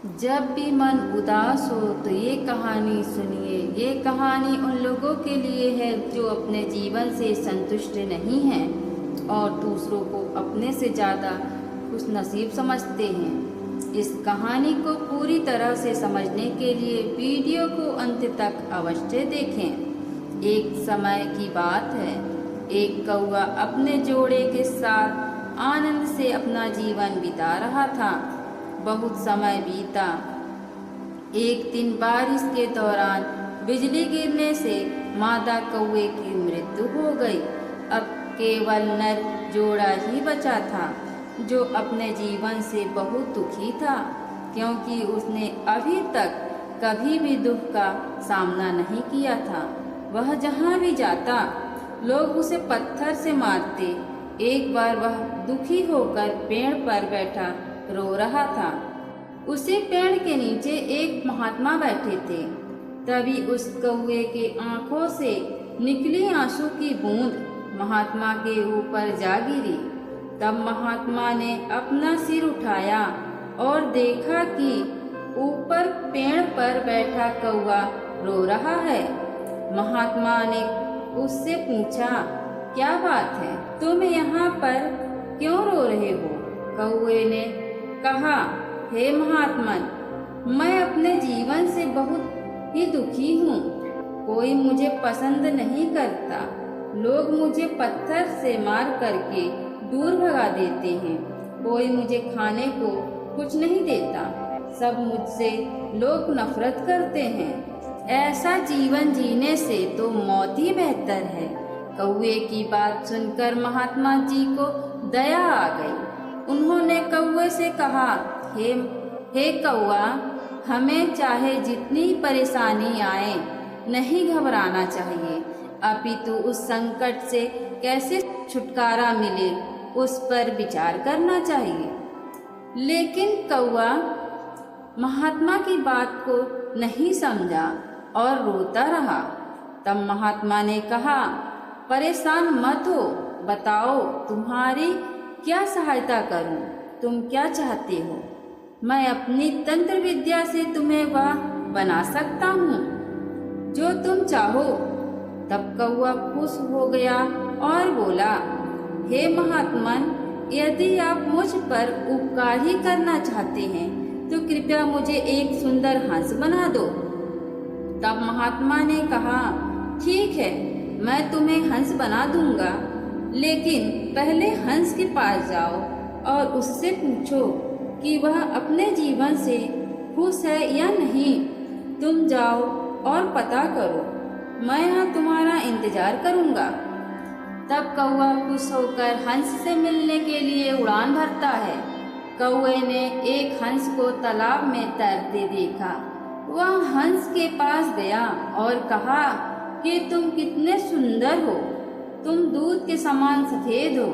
जब भी मन उदास हो तो ये कहानी सुनिए। ये कहानी उन लोगों के लिए है जो अपने जीवन से संतुष्ट नहीं हैं और दूसरों को अपने से ज़्यादा खुशनसीब समझते हैं। इस कहानी को पूरी तरह से समझने के लिए वीडियो को अंत तक अवश्य देखें। एक समय की बात है, एक कौवा अपने जोड़े के साथ आनंद से अपना जीवन बिता रहा था। बहुत समय बीता। एक दिन बारिश के दौरान बिजली गिरने से मादा कौवे की मृत्यु हो गई। अब केवल नर जोड़ा ही बचा था, जो अपने जीवन से बहुत दुखी था, क्योंकि उसने अभी तक कभी भी दुख का सामना नहीं किया था। वह जहाँ भी जाता, लोग उसे पत्थर से मारते। एक बार वह दुखी होकर पेड़ पर बैठा रो रहा था। उसी पेड़ के नीचे एक महात्मा बैठे थे। तभी उस कौवे के आंखों से निकली आंसू की बूंद महात्मा के ऊपर जा गिरी। तब महात्मा ने अपना सिर उठाया और देखा कि ऊपर पेड़ पर बैठा कौवा रो रहा है। महात्मा ने उससे पूछा, क्या बात है, तुम यहाँ पर क्यों रो रहे हो? कौवे ने कहा, हे महात्मन, मैं अपने जीवन से बहुत ही दुखी हूँ। कोई मुझे पसंद नहीं करता। लोग मुझे पत्थर से मार करके दूर भगा देते हैं। कोई मुझे खाने को कुछ नहीं देता। सब मुझसे लोग नफरत करते हैं। ऐसा जीवन जीने से तो मौत ही बेहतर है। कौवे की बात सुनकर महात्मा जी को दया आ गई। उन्होंने कौवे से कहा, हे कौवा, हमें चाहे जितनी परेशानी आए नहीं घबराना चाहिए, अपितु उस संकट से कैसे छुटकारा मिले उस पर विचार करना चाहिए। लेकिन कौवा महात्मा की बात को नहीं समझा और रोता रहा। तब महात्मा ने कहा, परेशान मत हो, बताओ तुम्हारी क्या सहायता करूं? तुम क्या चाहते हो? मैं अपनी तंत्र विद्या से तुम्हें वह बना सकता हूँ जो तुम चाहो। तब कौवा खुश हो गया और बोला, हे महात्मन, यदि आप मुझ पर उपकार ही करना चाहते हैं तो कृपया मुझे एक सुंदर हंस बना दो। तब महात्मा ने कहा, ठीक है, मैं तुम्हें हंस बना दूंगा, लेकिन पहले हंस के पास जाओ और उससे पूछो कि वह अपने जीवन से खुश है या नहीं। तुम जाओ और पता करो, मैं यहाँ तुम्हारा इंतजार करूँगा। तब कौवा खुश होकर हंस से मिलने के लिए उड़ान भरता है। कौवे ने एक हंस को तालाब में तैरते देखा। वह हंस के पास गया और कहा कि तुम कितने सुंदर हो, तुम दूध के समान सफेद हो।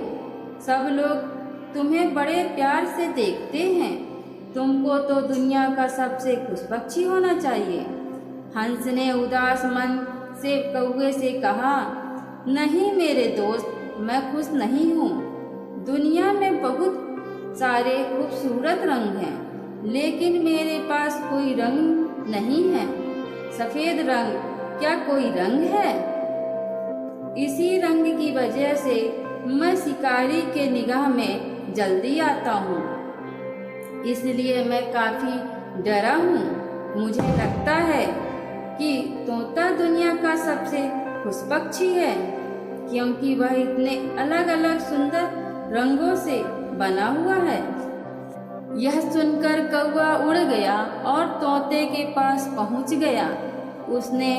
सब लोग तुम्हें बड़े प्यार से देखते हैं। तुमको तो दुनिया का सबसे खुश पक्षी होना चाहिए। हंस ने उदास मन से कौवे से कहा, नहीं मेरे दोस्त, मैं खुश नहीं हूँ। दुनिया में बहुत सारे खूबसूरत रंग हैं, लेकिन मेरे पास कोई रंग नहीं है। सफेद रंग क्या कोई रंग है? इसी रंग की वजह से मैं शिकारी के निगाह में जल्दी आता हूँ, इसलिए मैं काफी डरा हूँ। मुझे लगता है कि तोता दुनिया का सबसे खुश पक्षी है, क्योंकि वह इतने अलग अलग सुंदर रंगों से बना हुआ है। यह सुनकर कौवा उड़ गया और तोते के पास पहुँच गया। उसने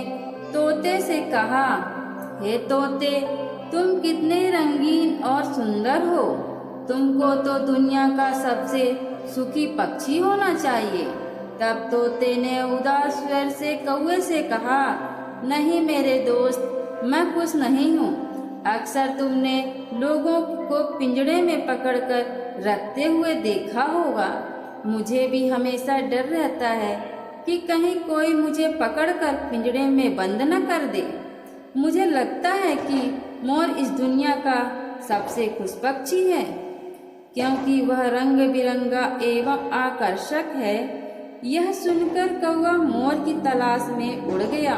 तोते से कहा, हे तोते, तुम कितने रंगीन और सुंदर हो। तुमको तो दुनिया का सबसे सुखी पक्षी होना चाहिए। तब तोते ने उदास स्वर से कौवे से कहा, नहीं मेरे दोस्त, मैं खुश नहीं हूँ। अक्सर तुमने लोगों को पिंजड़े में पकड़कर रखते हुए देखा होगा। मुझे भी हमेशा डर रहता है कि कहीं कोई मुझे पकड़कर पिंजड़े में बंद न कर दे। मुझे लगता है कि मोर इस दुनिया का सबसे खुश पक्षी है, क्योंकि वह रंग बिरंगा एवं आकर्षक है। यह सुनकर कौवा मोर की तलाश में उड़ गया।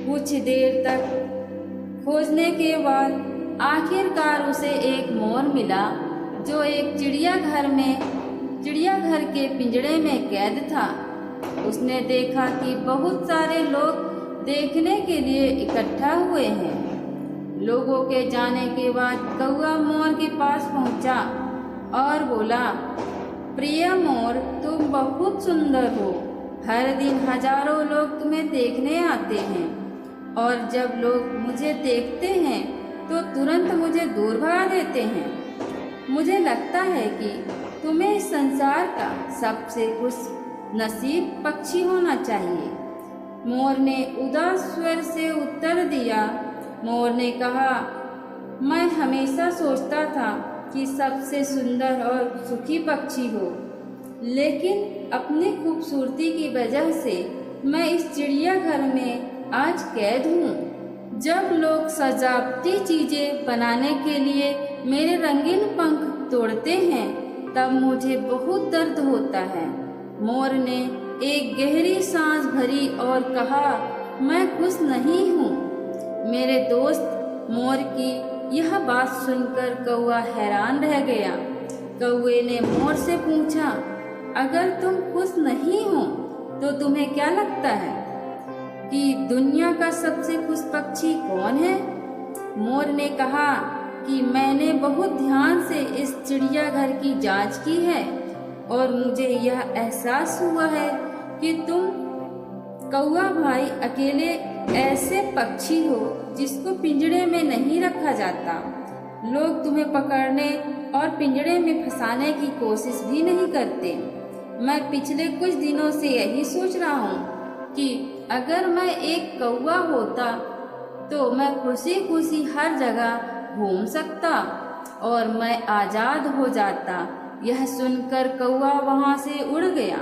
कुछ देर तक खोजने के बाद आखिरकार उसे एक मोर मिला जो एक चिड़ियाघर के पिंजड़े में कैद था। उसने देखा कि बहुत सारे लोग देखने के लिए इकट्ठा हुए हैं। लोगों के जाने के बाद कौवा मोर के पास पहुंचा और बोला, प्रिय मोर, तुम बहुत सुंदर हो। हर दिन हजारों लोग तुम्हें देखने आते हैं और जब लोग मुझे देखते हैं तो तुरंत मुझे दूर भगा देते हैं। मुझे लगता है कि तुम्हें इस संसार का सबसे खुश नसीब पक्षी होना चाहिए। मोर ने उदास स्वर से उत्तर दिया। मोर ने कहा, मैं हमेशा सोचता था कि सबसे सुंदर और सुखी पक्षी हो, लेकिन अपनी खूबसूरती की वजह से मैं इस चिड़ियाघर में आज कैद हूँ। जब लोग सजावटी चीजें बनाने के लिए मेरे रंगीन पंख तोड़ते हैं तब मुझे बहुत दर्द होता है। मोर ने एक गहरी सांस भरी और कहा, मैं खुश नहीं हूँ। मेरे दोस्त मोर की यह बात सुनकर कौवा हैरान रह गया। कौवे ने मोर से पूछा, अगर तुम खुश नहीं हो तो तुम्हें क्या लगता है कि दुनिया का सबसे खुश पक्षी कौन है? मोर ने कहा कि मैंने बहुत ध्यान से इस चिड़ियाघर की जांच की है और मुझे यह एहसास हुआ है कि तुम कौवा भाई अकेले ऐसे पक्षी हो जिसको पिंजड़े में नहीं रखा जाता। लोग तुम्हें पकड़ने और पिंजड़े में फंसाने की कोशिश भी नहीं करते। मैं पिछले कुछ दिनों से यही सोच रहा हूँ कि अगर मैं एक कौवा होता तो मैं खुशी खुशी हर जगह घूम सकता और मैं आज़ाद हो जाता। यह सुनकर कौवा वहाँ से उड़ गया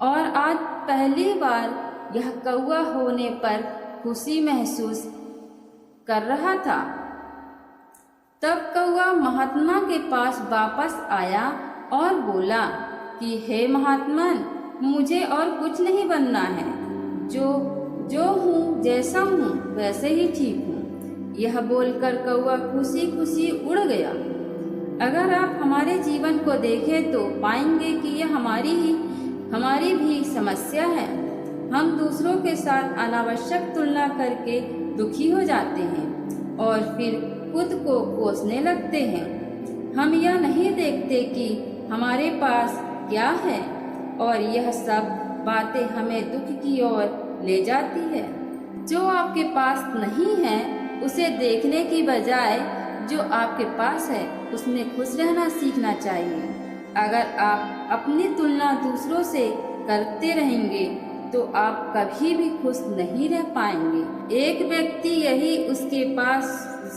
और आज पहली बार यह कौवा होने पर खुशी महसूस कर रहा था। तब कौवा महात्मा के पास वापस आया और बोला कि हे महात्मन, मुझे और कुछ नहीं बनना है। जो हूँ, जैसा हूँ वैसे ही ठीक हूँ। यह बोलकर कौवा खुशी खुशी उड़ गया। अगर आप हमारे जीवन को देखें तो पाएंगे कि यह हमारी भी समस्या है। हम दूसरों के साथ अनावश्यक तुलना करके दुखी हो जाते हैं और फिर खुद को कोसने लगते हैं। हम यह नहीं देखते कि हमारे पास क्या है और यह सब बातें हमें दुख की ओर ले जाती है। जो आपके पास नहीं है उसे देखने की बजाय जो आपके पास है उसमें खुश रहना सीखना चाहिए। अगर आप अपनी तुलना दूसरों से करते रहेंगे तो आप कभी भी खुश नहीं रह पाएंगे। एक व्यक्ति यही उसके पास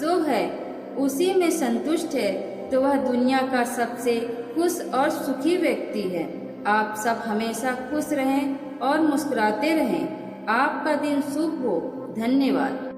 जो है उसी में संतुष्ट है तो वह दुनिया का सबसे खुश और सुखी व्यक्ति है। आप सब हमेशा खुश रहें और मुस्कुराते रहें। आपका दिन शुभ हो। धन्यवाद।